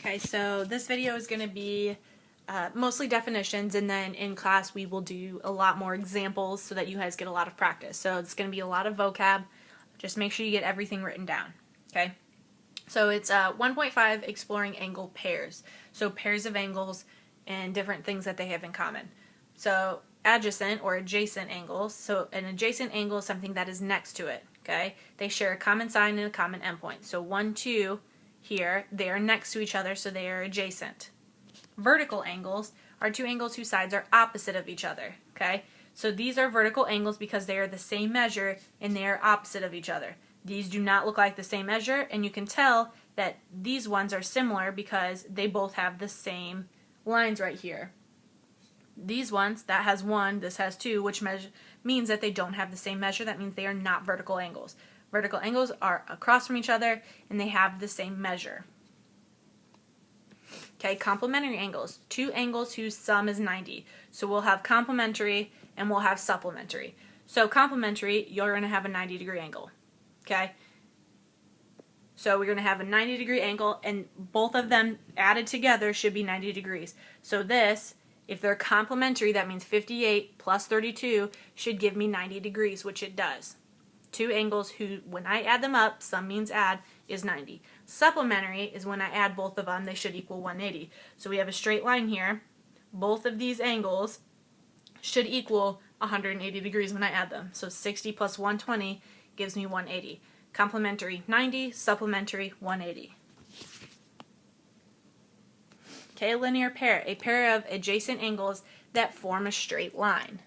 Okay, so this video is going to be mostly definitions, and then in class we will do a lot more examples so that you guys get a lot of practice. So it's going to be a lot of vocab. Just make sure you get everything written down. Okay, so it's 1.5 exploring angle pairs. So pairs of angles and different things that they have in common. So adjacent or adjacent angles. So an adjacent angle is something that is next to it. Okay, they share a common sign and a common endpoint. So 1, 2 here, they are next to each other, so they are adjacent. Vertical angles are two angles whose sides are opposite of each other. Okay, so these are vertical angles because they are the same measure and they are opposite of each other. These do not look like the same measure, and you can tell that these ones are similar because they both have the same lines right here. These ones, that has 1, this has 2, which means that they don't have the same measure. That means they are not vertical angles. Vertical angles are across from each other and they have the same measure. Okay, complementary angles. Two angles whose sum is 90. So we'll have complementary and we'll have supplementary. So complementary, you're going to have a 90-degree angle. Okay? So we're going to have a 90-degree angle, and both of them added together should be 90 degrees. So this, if they're complementary, that means 58 plus 32 should give me 90 degrees, which it does. Two angles who, when I add them up, sum means add, is 90. Supplementary is when I add both of them, they should equal 180. So we have a straight line here. Both of these angles should equal 180 degrees when I add them. So 60 plus 120 gives me 180. Complementary 90, supplementary 180. Okay, a linear pair, a pair of adjacent angles that form a straight line.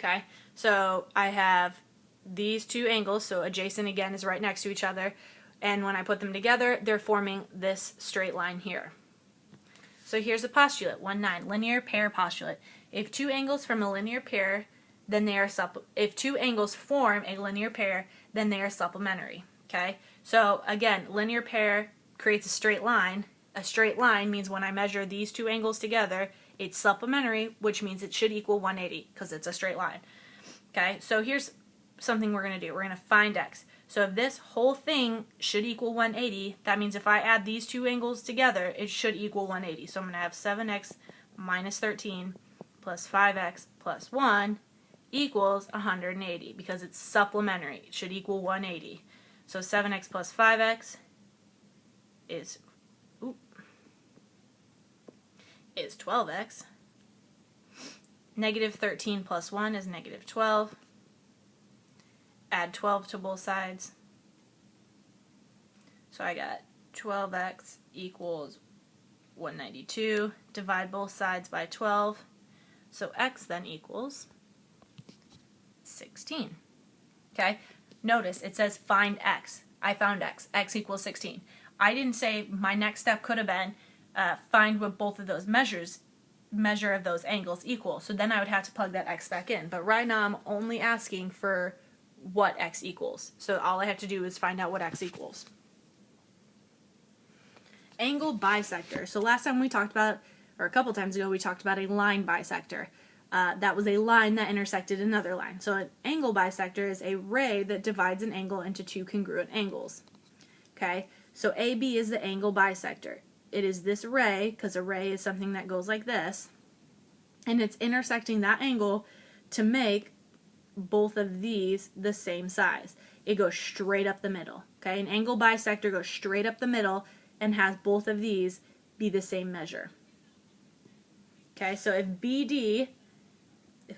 Okay, so I have these two angles, so adjacent again is right next to each other, and when I put them together, they're forming this straight line here. So here's a postulate, 1-9, linear pair postulate. If two angles from a linear pair, then they are if two angles form a linear pair, then they are supplementary. Okay, so again, linear pair creates a straight line. A straight line means when I measure these two angles together, it's supplementary, which means it should equal 180 because it's a straight line. Okay, so here's something we're going to do. We're going to find x. So if this whole thing should equal 180, that means if I add these two angles together, it should equal 180. So I'm going to have 7x minus 13 plus 5x plus 1 equals 180 because it's supplementary. It should equal 180. So 7x plus 5x is 12x. Negative 13 plus 1 is negative 12. Add 12 to both sides. So I got 12x equals 192. Divide both sides by 12. So x then equals 16. Okay? Notice it says find x. I found x. X equals 16. I didn't say my next step could have been find what both of those measure of those angles equal. So then I would have to plug that x back in. But right now I'm only asking for what x equals. So all I have to do is find out what x equals. Angle bisector. So last time we talked about, or a couple times ago, we talked about a line bisector. That was a line that intersected another line. So an angle bisector is a ray that divides an angle into two congruent angles. Okay, so AB is the angle bisector. It is this ray, because a ray is something that goes like this, and it's intersecting that angle to make both of these the same size. It goes straight up the middle. Okay, an angle bisector goes straight up the middle and has both of these be the same measure. Okay, so if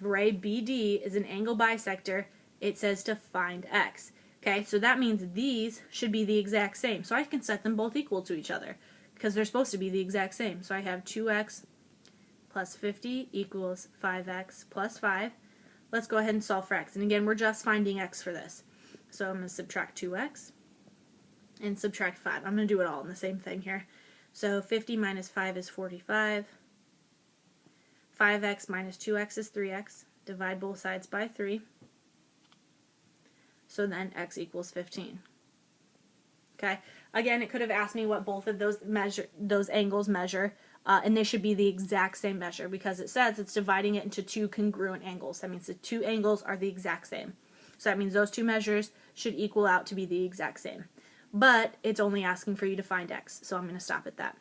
ray BD is an angle bisector, it says to find x. Okay, so that means these should be the exact same. So I can set them both equal to each other because they're supposed to be the exact same. So I have 2x plus 50 equals 5x plus 5. Let's go ahead and solve for x. And again, we're just finding x for this. So I'm going to subtract 2x and subtract 5. I'm going to do it all in the same thing here. So 50 minus 5 is 45. 5x minus 2x is 3x. Divide both sides by 3. So then x equals 15. Okay. Again, it could have asked me what both of those angles measure. and they should be the exact same measure because it says it's dividing it into two congruent angles. That means the two angles are the exact same. So that means those two measures should equal out to be the exact same. But it's only asking for you to find x, so I'm going to stop at that.